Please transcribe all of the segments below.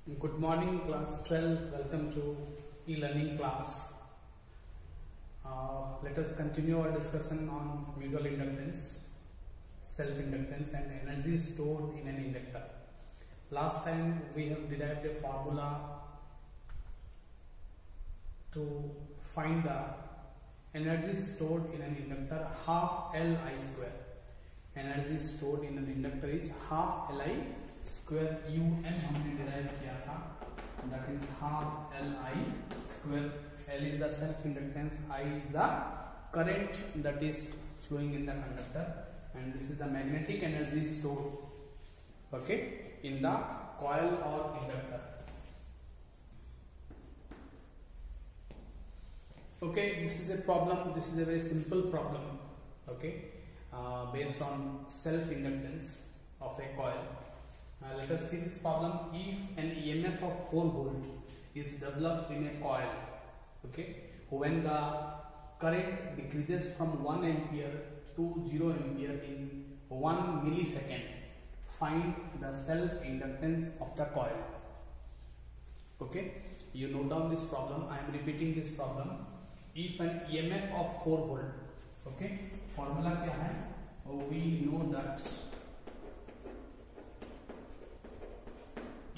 Good morning, class 12. Welcome to e-learning class. Let us continue our discussion on mutual inductance, self-inductance and energy stored in an inductor. Last time we have derived a formula to find the energy stored in an inductor, half Li square. Energy stored in an inductor is half Li square. Un हमने derive किया था, that is half Li square. L is the self inductance, I is the current that is flowing in the conductor, and this is the magnetic energy stored, okay, in the coil or inductor. Okay, this is a problem. This is a very simple problem, okay, based on self inductance of a coil. Let us see this problem. If an EMF of 4 volt is developed in a coil, okay, when the current decreases from 1 ampere to 0 ampere in 1 millisecond, find the self inductance of the coil. Okay, you note down this problem. I am repeating this problem. If an EMF of 4 volt, okay, formula क्या है? We know that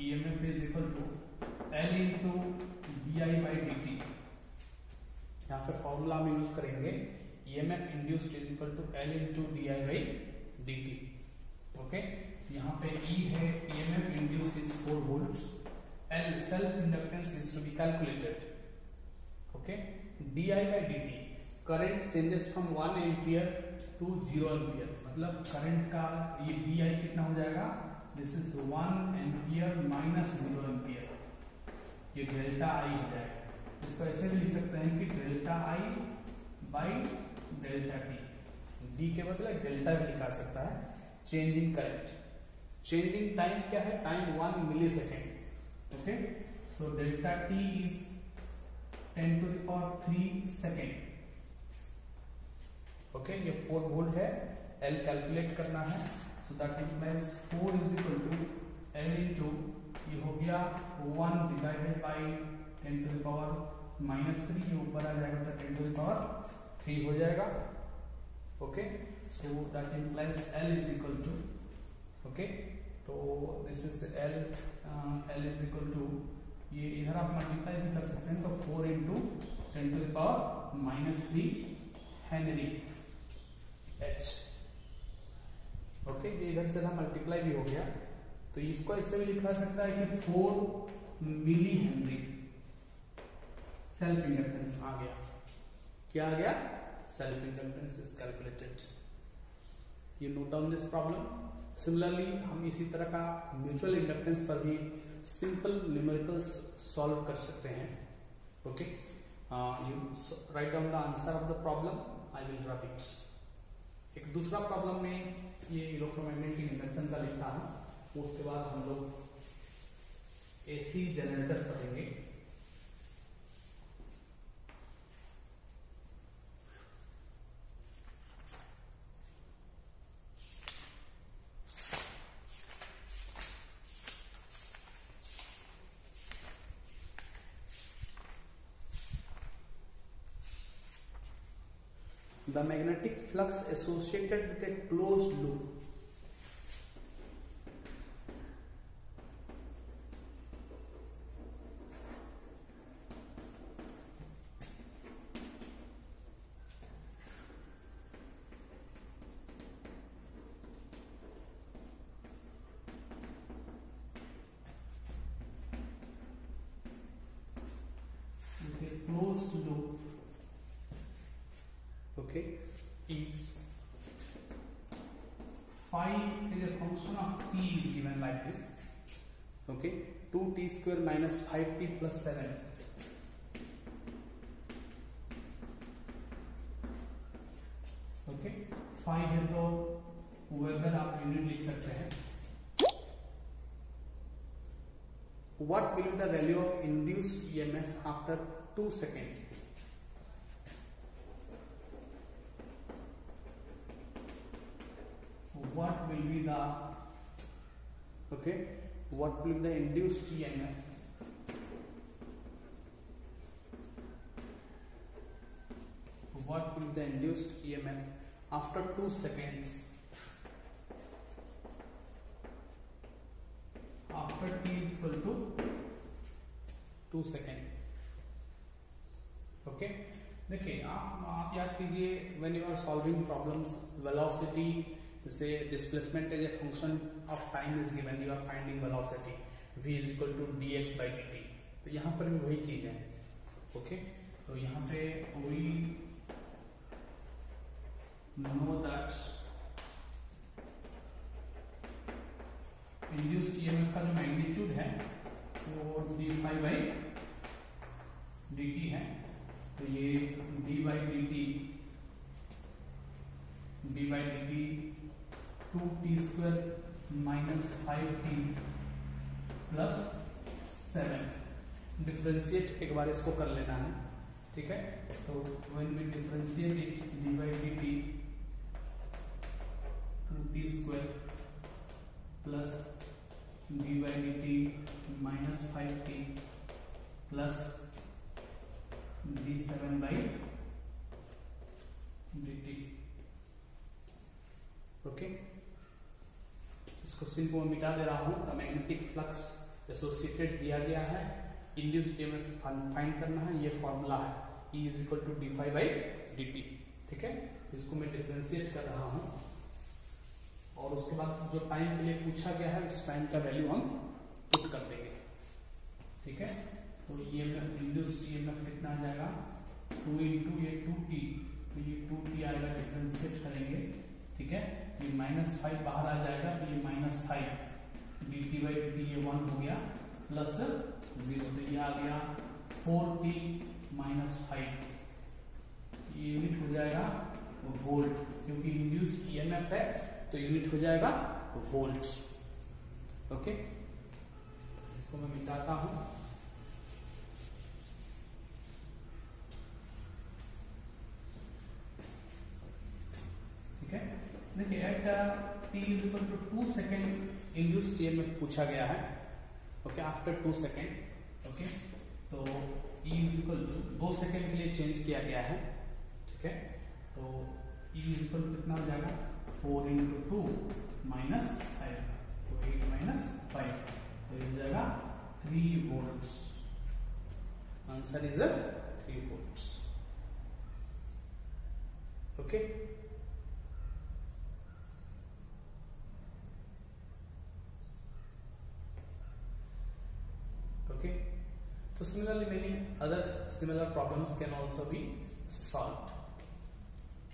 EMF is equal to L into di by dt. यहाँ पे formula हम use करेंगे EMF induced is equal to L into di by dt. Okay, यहाँ पे E है, EMF induced is 4 volts. L self inductance is to be calculated. Okay, di by dt, current changes from 1 ampere to 0 ampere. मतलब current का ये di कितना हो जाएगा? This is 1 ampere minus 0 ampere. ये डेल्टा I हो जाएगा. इसको ऐसे भी लिख सकते हैं कि delta I by delta T. D के बदले डेल्टा भी लिखा सकता है. Change in current. Change in time क्या है? Time 1 millisecond. Okay, so delta T is 10 to the power 3 second. Okay, ये 4 वोल्ट है. L कैलकुलेट करना है. So that implies 4 is equal to L into, ये हो गया 1 divided by 10 to the power minus 3, ये ऊपर आ जाएगा तो 10 to the power 3 हो जाएगा. Okay, so that implies L is equal to, okay, तो this is L, L is equal to, ये इधर आप मल्टीप्लाई भी कर सकते हैं तो 4 into 10 to the power minus 3 Henry H. Okay, ये इधर से ना मल्टीप्लाई भी हो गया, तो इसको इससे भी लिखा सकता है कि 4 मिली हेनरी सेल्फ इंडक्टेंस आ गया. क्या आ गया? Self inductance is calculated. You note down this problem. Similarly हम इसी तरह का म्यूचुअल इंडक्टेंस पर भी सिंपल न्यूमेरिकल्स सॉल्व कर सकते हैं. Okay, you write down the answer of the problem. I will drop it. एक दूसरा प्रॉब्लम में ये इलेक्ट्रोमैग्नेटिक इंडक्शन का लिखा है. उसके बाद हम लोग एसी जनरेटर पढ़ेंगे. The magnetic flux associated with a closed loop okay is phi is a function of t is given like this. Okay, 2t square minus 5t plus 7. Okay, phi है तो वेबर आप unit लिख सकते हैं. What will be the value of induced EMF after 2 seconds? What will be the, okay, what will be the induced EMF after 2 seconds after t is equal to 2 second. Okay, देखिए आप याद कीजिए when you are solving problems, velocity जैसे displacement as a function of time is given, you are finding velocity v is equal to dx by dt. तो यहाँ पर भी वही चीज है. ओके, तो यहाँ पे we know that induced EMF का जो मैग्नीट्यूड है वो dy by dt है. तो ये d by dt 2t square minus 5t plus 7. Differentiate एक बार इसको कर लेना है, ठीक है. तो when we differentiate it d by dt 2t square plus d by dt minus 5t plus d7 by dt. Okay, इसको सिंपल में मिटा दे रहा हूं. द मैग्नेटिक फ्लक्स एसोसिएटेड दिया गया है, इंड्यूस्ड ईएमएफ फाइंड करना है. ये फॉर्मूला है E is equal to dy by dt. ठीक है, इसको मैं डिफरेंशिएट कर रहा हूं और उसके बाद जो टाइम के लिए पूछा गया है उस टाइम का वैल्यू हम पुट कर देंगे. ठीक है, तो ईएमएफ इंड्यूस्ड ईएमएफ कितना आ जाएगा 2 इंटू ये 2t, तो ये 2t आएगा, डिफरेंशिएट करेंगे. ठीक है, ये -5 बाहर आ जाएगा, तो ये -5 dt by dt ये 1 हो गया प्लस 0, तो ये आ गया 4t माइनस 5. ये यूनिट हो जाएगा वोल्ट, क्योंकि इंड्यूस्ड ईएमएफ है तो यूनिट हो जाएगा वोल्ट. ओके, इसको मैं मिटाता हूं. ठीक है, देखिए at t is equal to 2 second induced EMF पूछा गया है. Okay, after 2 second. ओके, तो E is equal to 2 second के लिए चेंज किया गया है. ठीक है, तो E इज इक्वल टू कितना हो जाएगा 4 इंटू 2 माइनस 5, तो 8 माइनस 5, तो ये हो जाएगा 3 volt. Answer is 3 volt. Okay, okay. So similarly, many other similar problems can also be solved.